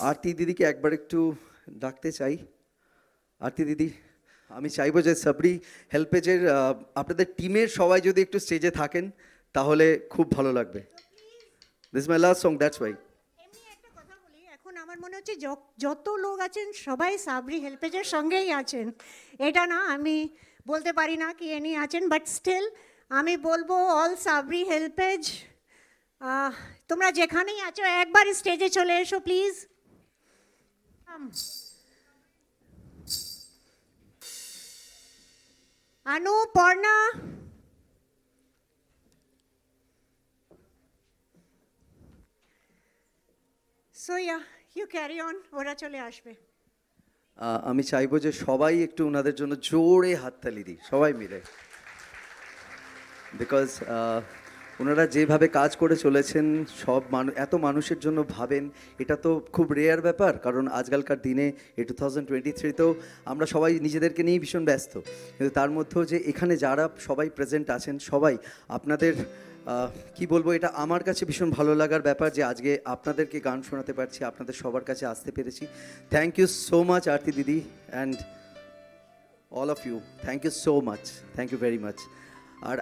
আরতি দিদিকে একবার একটু ডাকতে চাই। আরতি দিদি, আমি চাইবো যে সাবরি হেল্পেজের আপনাদের টিমের সবাই যদি একটু স্টেজে থাকেন তাহলে খুব ভালো লাগবে। This my last song, that's why. এমনি একটা কথা বলি, এখন আমার মনে হচ্ছে যত লোক আছেন সবাই সাবরি হেল্পেজের সঙ্গেই আছেন। এটা না আমি বলতে পারি না কি এনি আছেন, বাট স্টিল আমি বলবো অল সাবরি হেল্পেজ, তোমরা যেখানেই আছো একবার স্টেজে চলে এসো please. Anu, Parna, so yeah you carry on, ওরা চলে আসবে। আমি চাইবো যে সবাই একটু ওনাদের জন্য জোরে হাততালি দিই, সবাই মিলে। বিকজ ওনারা যেভাবে কাজ করে চলেছেন, সব এত মানুষের জন্য ভাবেন, এটা তো খুব রেয়ার ব্যাপার। কারণ আজকালকার দিনে এই 2023তেও আমরা সবাই নিজেদেরকে নিয়েই ভীষণ ব্যস্ত, কিন্তু তার মধ্যেও যে এখানে যারা সবাই প্রেজেন্ট আছেন, সবাই আপনাদের কি বলবো, এটা আমার কাছে ভীষণ ভালো লাগার ব্যাপার যে আজকে আপনাদেরকে গান শোনাতে পারছি, আপনাদের সবার কাছে আসতে পেরেছি। Thank you so much Arati দিদি, and all of you, thank you so much, thank you very much. R